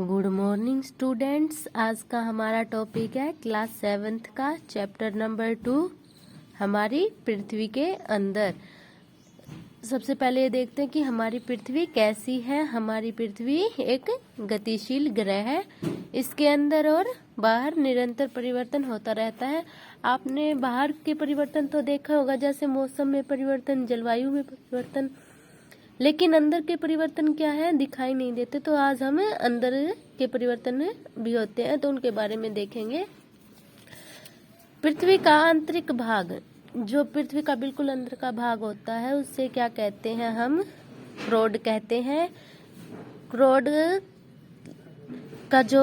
Good morning students. आज का हमारा टॉपिक है क्लास 7th का चैप्टर नंबर 2 हमारी पृथ्वी के अंदर। सबसे पहले ये देखते हैं कि हमारी पृथ्वी कैसी है। हमारी पृथ्वी एक गतिशील ग्रह है। इसके अंदर और बाहर निरंतर परिवर्तन होता रहता है। आपने बाहर के परिवर्तन तो देखा होगा, जैसे मौसम में परिवर्तन, जलवायु में परिवर्तन, लेकिन अंदर के परिवर्तन क्या है दिखाई नहीं देते। तो आज हम अंदर के परिवर्तन भी होते हैं तो उनके बारे में देखेंगे। पृथ्वी का आंतरिक भाग, जो पृथ्वी का बिल्कुल अंदर का भाग होता है, उससे क्या कहते हैं हम? क्रोड कहते हैं। क्रोड का जो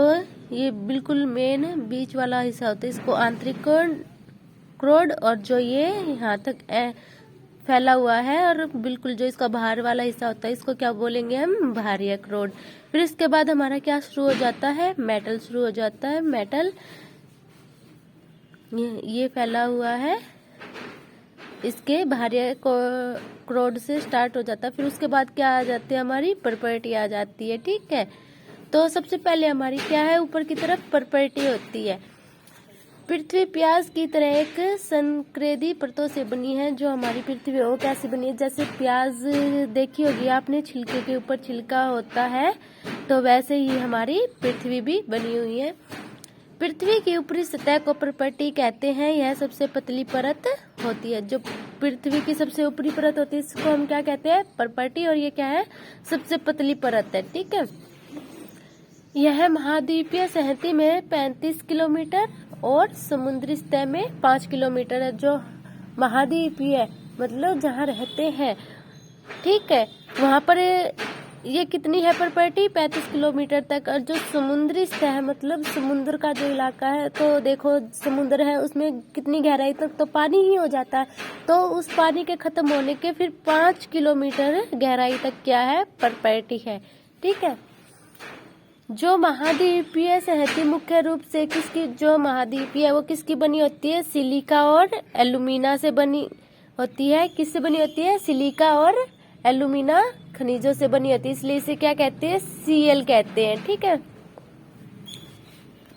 ये बिल्कुल मेन बीच वाला हिस्सा होता है, इसको आंतरिक क्रोड, और जो ये यहाँ तक फैला हुआ है और बिल्कुल जो इसका बाहर वाला हिस्सा होता है, इसको क्या बोलेंगे हम? बाहरी क्रोड। फिर इसके बाद हमारा क्या शुरू हो जाता है? मेटल शुरू हो जाता है। मेटल ये फैला हुआ है, इसके बाहरी क्रोड से स्टार्ट हो जाता है। फिर उसके बाद क्या आ जाती है? हमारी प्रॉपर्टी आ जाती है। ठीक है, तो सबसे पहले हमारी क्या है? ऊपर की तरफ प्रॉपर्टी होती है। पृथ्वी प्याज की तरह एक संक्रेदी परतों से बनी है। जो हमारी पृथ्वी है वो कैसे बनी है? जैसे प्याज देखी होगी आपने, छिलके के ऊपर छिलका होता है, तो वैसे ही हमारी पृथ्वी भी बनी हुई है। पृथ्वी की ऊपरी सतह को प्रॉपर्टी कहते हैं। यह सबसे पतली परत होती है। जो पृथ्वी की सबसे ऊपरी परत होती है, इसको हम क्या कहते हैं? प्रॉपर्टी। और ये क्या है? सबसे पतली परत है। ठीक है, यह महाद्वीपीय सहती में 35 किलोमीटर और समुद्री सतह में 5 किलोमीटर है। जो महाद्वीपीय मतलब जहाँ रहते हैं, ठीक है, वहाँ पर ये कितनी है प्रॉपर्टी? 35 किलोमीटर तक। और जो समुद्री सतह है, मतलब समुद्र का जो इलाका है, तो देखो समुद्र है, उसमें कितनी गहराई तक तो पानी ही हो जाता है। तो उस पानी के खत्म होने के फिर 5 किलोमीटर गहराई तक क्या है? प्रॉपर्टी है। ठीक है, जो महाद्वीपीय सहती मुख्य रूप से किसकी, जो महाद्वीपीय है वो किसकी बनी होती है? सिलिका और एल्यूमिना से बनी होती है। किससे बनी होती है? सिलिका और एल्यूमिना खनिजों से बनी होती है, इसलिए इसे क्या कहते हैं? Cl कहते हैं। ठीक है,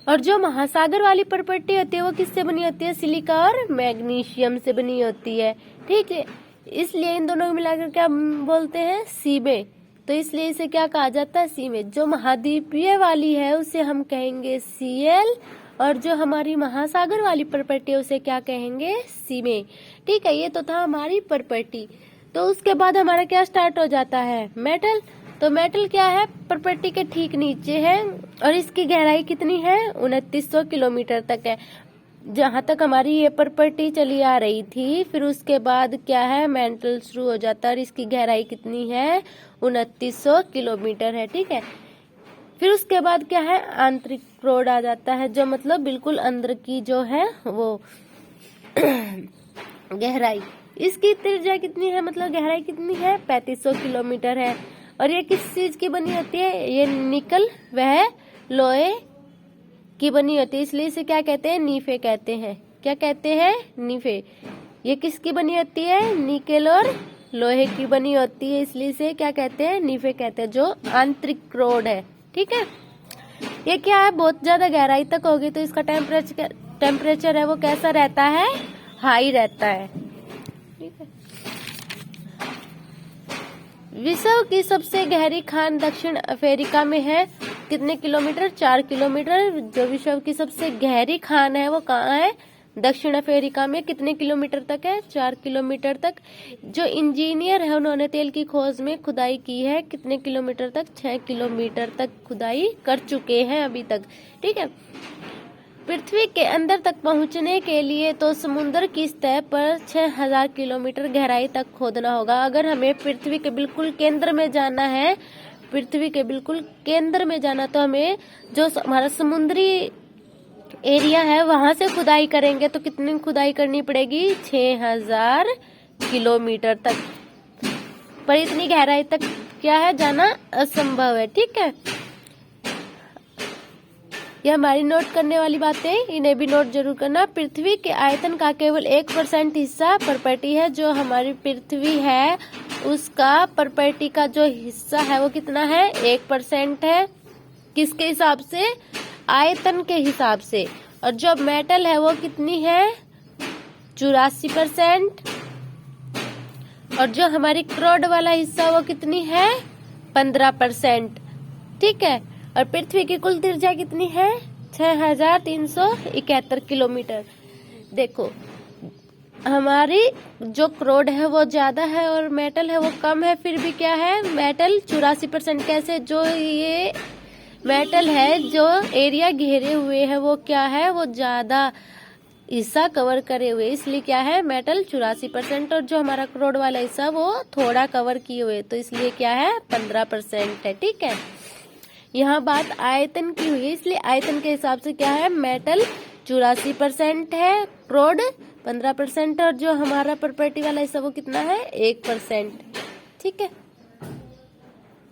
और जो महासागर वाली प्रॉपर्टी होती है वो किससे बनी होती है? सिलिका और मैग्नीशियम से बनी होती है। ठीक है, इसलिए इन दोनों को मिलाकर क्या बोलते हैं? सीबे। तो इसलिए इसे क्या कहा जाता है? सी में। जो महाद्वीपीय वाली है उसे हम कहेंगे Cl, और जो हमारी महासागर वाली प्रॉपर्टी है उसे क्या कहेंगे? सी में। ठीक है, ये तो था हमारी प्रॉपर्टी। तो उसके बाद हमारा क्या स्टार्ट हो जाता है? मेटल। तो मेटल क्या है? प्रॉपर्टी के ठीक नीचे है, और इसकी गहराई कितनी है? 2900 किलोमीटर तक है। जहाँ तक हमारी ये प्रॉपर्टी चली आ रही थी, फिर उसके बाद क्या है? मेटल शुरू हो जाता है, और इसकी गहराई कितनी है? 2900 किलोमीटर है। ठीक है, फिर उसके बाद क्या है? आंतरिक क्रोड आ जाता है, जो मतलब बिल्कुल अंदर की जो है वो गहराई। इसकी त्रिज्या कितनी है? मतलब गहराई कितनी है? 3500 किलोमीटर है। और ये किस चीज की बनी होती है? ये निकल वह लोहे की बनी होती है, इसलिए इसे क्या कहते हैं? नीफे कहते हैं। क्या कहते हैं? नीफे। ये किसकी बनी होती है? निकेल और लोहे की बनी होती है, इसलिए इसे क्या कहते हैं? नीफे कहते हैं, जो आंतरिक क्रोड है। ठीक है, ये क्या है? बहुत ज्यादा गहराई तक होगी तो इसका टेम्परेचर है वो कैसा रहता है? हाई रहता है। ठीक है, विश्व की सबसे गहरी खान दक्षिण अफ्रीका में है। कितने किलोमीटर? 4 किलोमीटर। जो विश्व की सबसे गहरी खान है वो कहाँ है? दक्षिण अफ्रीका में। कितने किलोमीटर तक है? 4 किलोमीटर तक। जो इंजीनियर है उन्होंने तेल की खोज में खुदाई की है। कितने किलोमीटर तक? 6 किलोमीटर तक खुदाई कर चुके हैं अभी तक। ठीक है, पृथ्वी के अंदर तक पहुंचने के लिए तो समुद्र की सतह पर 6000 किलोमीटर गहराई तक खोदना होगा। अगर हमें पृथ्वी के बिल्कुल केंद्र में जाना है, पृथ्वी के बिल्कुल केंद्र में जाना, तो हमें जो हमारा समुद्री एरिया है वहां से खुदाई करेंगे तो कितनी खुदाई करनी पड़ेगी? 6000 किलोमीटर तक। पर इतनी गहराई तक क्या है? जाना असंभव है। ठीक है, ये हमारी नोट करने वाली बातें, इन्हें भी नोट जरूर करना। पृथ्वी के आयतन का केवल 1% हिस्सा प्रॉपर्टी है। जो हमारी पृथ्वी है उसका प्रॉपर्टी का जो हिस्सा है वो कितना है? 1% है। किसके हिसाब से? आयतन के हिसाब से। और जो मेटल है वो कितनी है? 84%। और जो हमारी क्रोड वाला हिस्सा वो कितनी है? 15%। ठीक है। और पृथ्वी की कुल त्रिज्या कितनी है? 6371 किलोमीटर। देखो हमारी जो क्रोड है वो ज्यादा है और मेटल है वो कम है, फिर भी क्या है? मेटल 84%। कैसे? जो ये मेटल है जो एरिया घेरे हुए है वो क्या है? वो ज्यादा हिस्सा कवर करे हुए, इसलिए क्या है? मेटल 84%। और जो हमारा क्रोड वाला हिस्सा वो थोड़ा कवर किए हुए, तो इसलिए क्या है? 15% है। ठीक है। यहाँ बात आयतन की हुई है, इसलिए आयतन के हिसाब से क्या है? मेटल 84% है, क्रोड 15%, और जो हमारा प्रॉपर्टी वाला हिस्सा वो कितना है? 1%। ठीक है।